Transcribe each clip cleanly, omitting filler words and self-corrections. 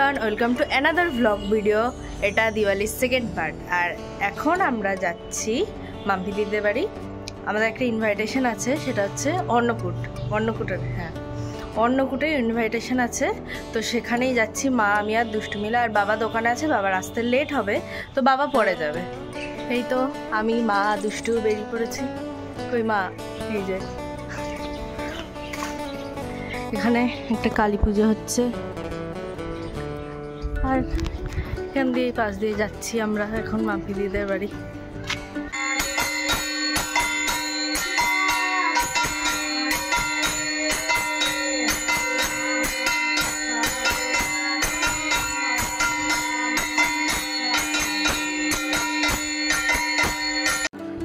Everyone, welcome to another blog video. এটা দিওয়ালির second part. আর এখন আমরা যাচ্ছি মাম্পি দিদিদের বাড়ি। আমাদের একটা ইনভাইটেশন আছে, সেটা হচ্ছে অন্নকূটের ইনভাইটেশন আছে। তো সেখানেই যাচ্ছি মা, আমি আর দুষ্টু মিলে। আর বাবা দোকানে আছে, বাবার আসতে লেট হবে, তো বাবা পরে যাবে। এই তো আমি, মা, দুষ্টু বেরিয়ে পড়েছি। কই মা? এই যে এখানে একটা কালী পুজো হচ্ছে, আর এখান দিয়ে পাশ দিয়ে যাচ্ছি আমরা এখন মাম্পি দিদিদের বাড়ি।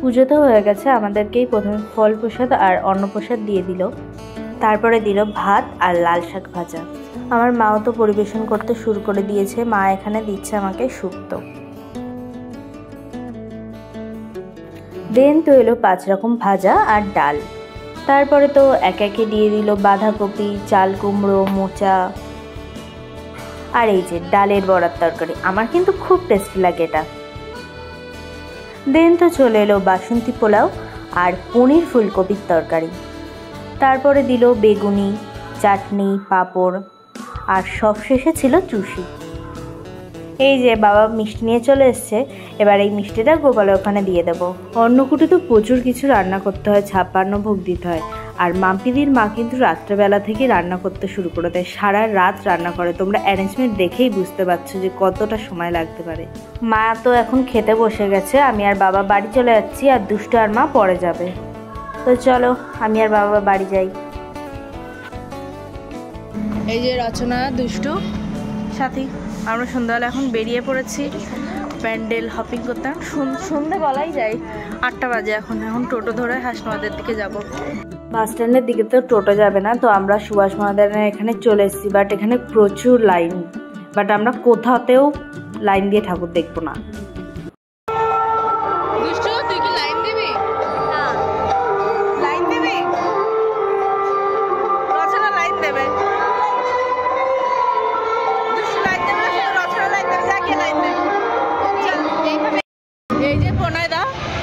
পুজো তো হয়ে গেছে, আমাদেরকেই প্রথমে ফল প্রসাদ আর অন্নপ্রসাদ দিয়ে দিল, তারপরে দিল ভাত আর লাল শাক ভাজা। আমার মাও তো পরিবেশন করতে শুরু করে দিয়েছে। মা এখানে দিচ্ছে আমাকে শুক্তো। দেন তো এলো 5 রকম ভাজা আর ডাল। তারপরে তো একে একে দিয়ে দিল বাঁধাকপি, চাল কুমড়ো, মোচা, আর এই যে ডালের বড়ার তরকারি। আমার কিন্তু খুব টেস্টি লাগে এটা। দেন তো চলে এলো বাসন্তী পোলাও আর পনির ফুলকপির তরকারি। তারপরে দিল বেগুনি, চাটনি, পাঁপড়, আর সবশেষে ছিল চুষি। এই যে বাবা মিষ্টি নিয়ে চলে এসছে, এবার এই মিষ্টিটা গোপালের ওখানে দিয়ে দেবো। অন্নকূটে তো প্রচুর কিছু রান্না করতে হয়, 56 ভোগ দিতে হয়। আর মাম্পিদির মা কিন্তু রাত্রেবেলা থেকে রান্না করতে শুরু করে দেয়, সারা রাত রান্না করে। তোমরা অ্যারেঞ্জমেন্ট দেখেই বুঝতে পারছো যে কতটা সময় লাগতে পারে। মা তো এখন খেতে বসে গেছে, আমি আর বাবা বাড়ি চলে যাচ্ছি, আর দুষ্টু আর মা পরে যাবে। তো চলো আমি আর বাবা বাড়ি যাই। এই যে রচনা, দুষ্টু, সাথী, আমরা সন্ধ্যাবেলা এখন বেরিয়ে পড়েছি প্যান্ডেল হপিং করতে। সন্ধ্যে বলাই যায়, 8টা বাজে এখন টোটো ধরে হাসমাদের দিকে যাব। বাস স্ট্যান্ডের দিকে তো টোটো যাবে না, তো আমরা সুভাষ মহাদানের এখানে চলে এসেছি। বাট এখানে প্রচুর লাইন, বাট আমরা কোথাতেও লাইন দিয়ে ঠাকুর দেখবো না।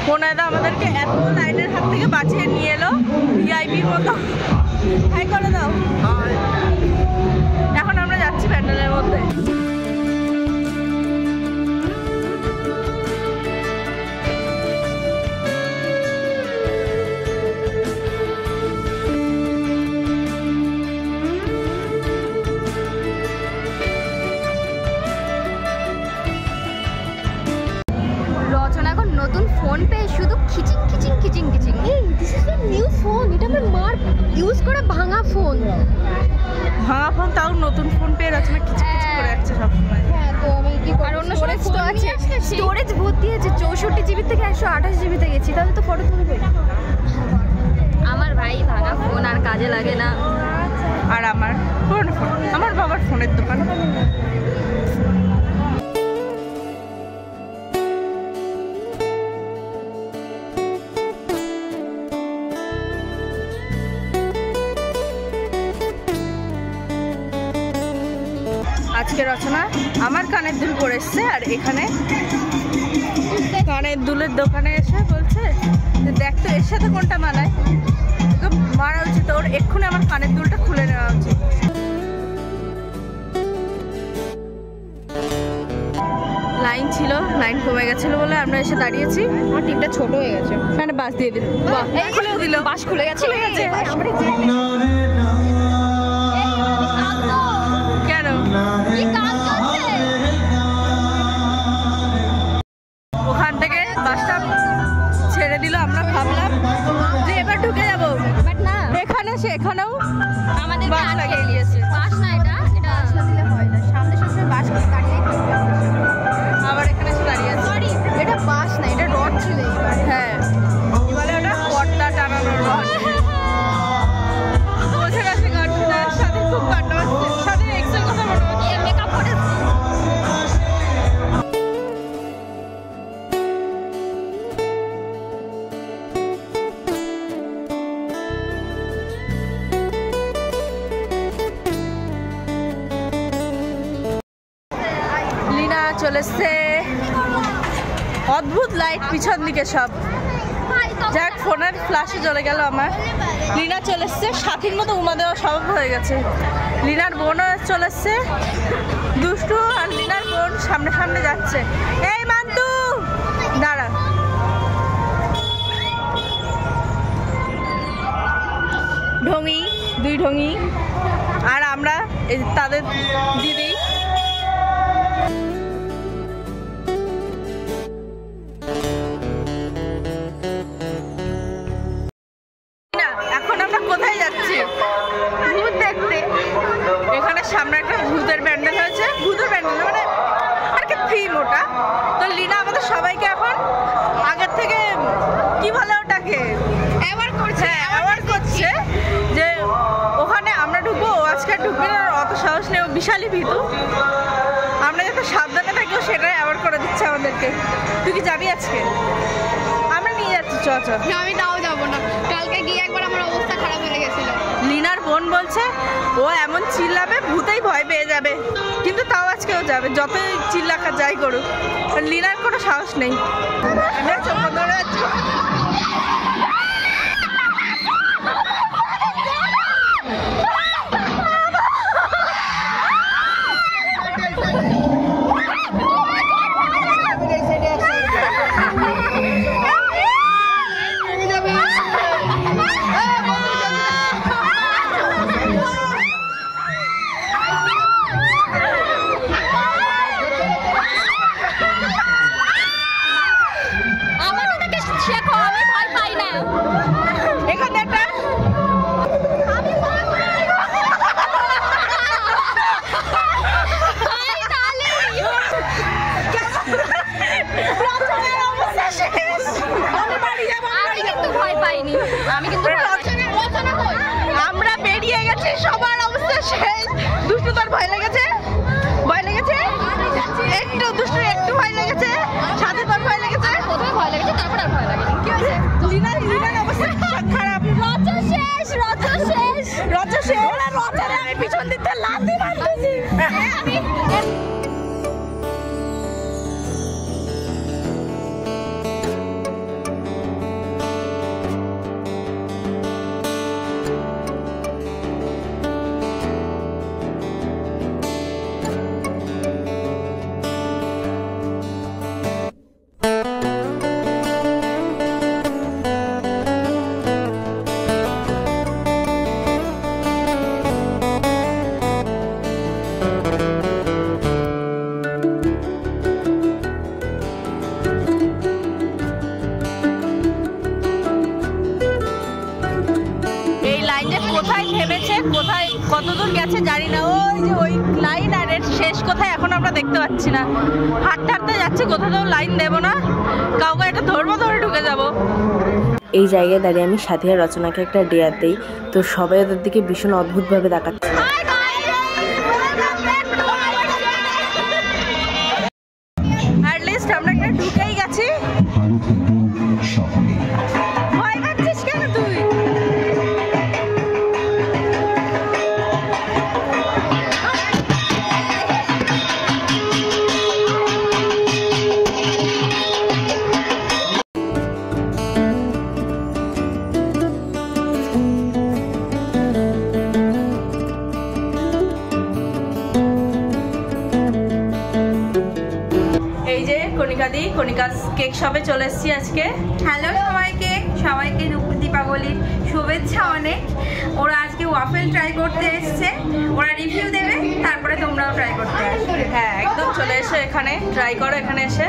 প্রণয়দা আমাদেরকে এত লাইনের হাত থেকে বাঁচিয়ে নিয়ে এলো, ভিআইপির মতো। হাই করে দাও। এখন আমরা যাচ্ছি প্যান্ডেলের মধ্যে। নতুন ফোন পেয়ে শুধু খিচিং খিচিং খিচিং খিচিং। এই this is the new phone. এটা আমার মার ইউজ করে ভাঙা ফোন, তাও নতুন ফোন পেয়ে রচনা খিচিং খিচিং করে যাচ্ছে সবসময়। হ্যাঁ, তো আমি কি করব? আর অন্য স্টোরেজ তো আছে, স্টোরেজ ভর্তি আছে। 64 জিবি থেকে 128 জিবিতে গেছি, তাহলে তো ফটো তুলবে। আমার ভাই ভাঙা ফোন আর কাজে লাগে না। আর আমার পুরনো ফোন, আমার বাবার ফোনের দোকান। আজকে রচনা আমার কানের দুল পরে এসছে, আর এখানে কানের দুলের দোকানে এসে বলছে যে দেখ তো এর সাথে কোনটা মানায়। মারা উচিত ওর, এক্ষুনি আমার কানের দুলটা খুলে নেওয়া উচিত। লাইন ছিল, লাইন কমে গেছিল বলে আমরা এসে দাঁড়িয়েছি। আমার টিপটা ছোট হয়ে গেছে, এখানে বাস দিয়ে দিল। খুলেও দিল, বাস খুলে গেছে। কেন ওখান থেকে বাসটা ছেড়ে দিল, আমরা ভাবলাম যে এবার ঢুকে যাবো, বাট না, এখানে সেখানেও আমাদের বাস লাগিয়ে দিয়েছে। বাস না, এটা দিলে হয় না। সামনে সামনে বাস দাঁড়িয়ে আবার এখানে এসে দাঁড়িয়ে আছে। সরি, এটা বাস না, এটা রড ছিল। হ্যাঁ, কি বলে ওটা, পর্দা টানানোর রড। বোঝা গেছে গানটার সাথে খুব কান্না হচ্ছে, সাথে এক্সেল কথা মনে হচ্ছে। মেকআপ করে চলে এসছে, অদ্ভুত লাইট পিছন দিকে সব। যাক, ফোনের ফ্ল্যাশে চলে গেল আমার। লিনা চলে এসছে, সাথীর মতো উমা দেওয়া স্বভাব হয়ে গেছে। লিনার বোনও চলে এসছে, দুষ্টু আর লিনার বোন সামনে সামনে যাচ্ছে। এই মান্তু দাঁড়া, ঢঙি, দুই ঢঙি, আর আমরা তাদের দিদি। এখন আমরা কোথায় যাচ্ছি? ভূত দেখতে। এখানে সামনে একটা ভূতের প্যান্ডেল হয়েছে, ভূতের প্যান্ডেল মানে আর কি থিম ওটা। তো লিনা আমাদের সবাইকে এখন আগের থেকে কি বলে ওটাকে অ্যাওয়ার্ড করছে যে ওখানে আমরা ঢুকবো, ও আজকে ঢুকবে না, অত সাহস নেই, ও বিশালই ভীতু। আমরা যাতে সাবধানে থাকি সেটাই অ্যাওয়ার্ড করে দিচ্ছে আমাদেরকে। তুই কি যাবি আজকে? আমরা নিয়ে যাচ্ছি, চ। আমি তাও যাবো না, কালকে গিয়ে একবার আমার অবস্থা খারাপ হয়ে গেছিল। লিনার বোন বলছে ও এমন চিল্লাবে ভূতেই ভয় পেয়ে যাবে, কিন্তু তাও আজকেও যাবে, যতই চিল্লাকা যাই করুক। লিনার কোনো সাহস নেই। আমরা বেরিয়ে গেছি, সবার অবস্থা শেষ। দুষ্টু তোর ভয় লেগেছে? একটু দুষ্টু একটু ভয় লেগেছে, সাথে তোর ভয় লেগেছে? প্রথমে ভয় লেগেছে, তারপর আর ভয় লাগেনি। কি হয়েছে? লিনার অবস্থা খারাপ। রচা শেষ। আমি পিছন দিতে লাথি মারতেছি। কোথায় থেমেছে, কোথায় কতদূর গেছে জানি না। ওই যে ওই লাইন, আর এর শেষ কোথায় এখন আমরা দেখতে পাচ্ছি না। হাঁটতে হাঁটতে যাচ্ছি, কোথাও লাইন দেবো না, কাউকে একটা ধরবো, ধরে ঢুকে যাবো। এই জায়গায় দাঁড়িয়ে আমি সাথী আর রচনাকে একটা ডেয়ার দেই, তো সবাই ওদের দিকে ভীষণ অদ্ভুতভাবে তাকাচ্ছে। অ্যাটলিস্ট আমরা একটা ঢুকেই গেছি। ভয় পাচ্ছিস কেন তুই? কণিকা কেক শপে চলে এসেছি আজকে। হ্যালো সবাইকে দীপাবলির শুভেচ্ছা অনেক। ওরা আজকে ওয়াফেল ট্রাই করতে এসছে, ওরা রিভিউ দেবে, তারপরে তোমরাও ট্রাই করতে আসবে। হ্যাঁ, একদম চলে এসো এখানে, ট্রাই করো এখানে এসে।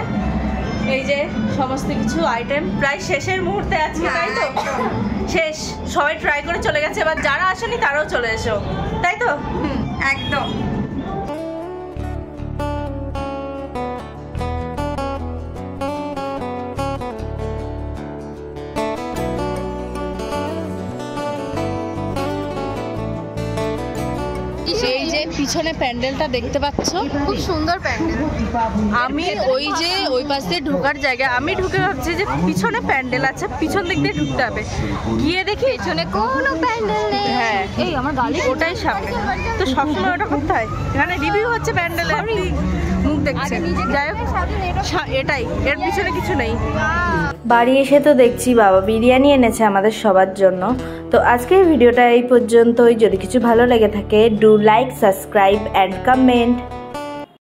এই যে সমস্ত কিছু আইটেম প্রায় শেষের মুহূর্তে আজকে, তাই তো? শেষ, সবাই ট্রাই করে চলে গেছে, এবার যারা আসেনি তারাও চলে এসো, তাই তো? একদম। এই যে পিছনে প্যান্ডেলটা দেখতে পাচ্ছ, খুব সুন্দর প্যান্ডেল। আমি ওই যে ওই পাশ দিয়ে ঢোকার জায়গা, আমি ঢুকে ভাবছি যে পিছনে প্যান্ডেল আছে, পিছন দিক দিয়ে ঢুকতে হবে, গিয়ে দেখি পিছনে কোনো প্যান্ডেল নেই। হ্যাঁ, এই আমার গালি, ওটাই সামনে। তো সবসময় ওটা করতে হয়, এখানে রিভিউ হচ্ছে প্যান্ডেলের, মুখ দেখছে। যাই হোক এটাই, এর পিছনে কিছু নেই। বাড়ি এসে তো দেখছি বাবা বিরিয়ানি এনেছে আমাদের সবার জন্য। তো আজকের ভিডিওটা এই পর্যন্তই। যদি কিছু ভালো লেগে থাকে do like, subscribe and comment.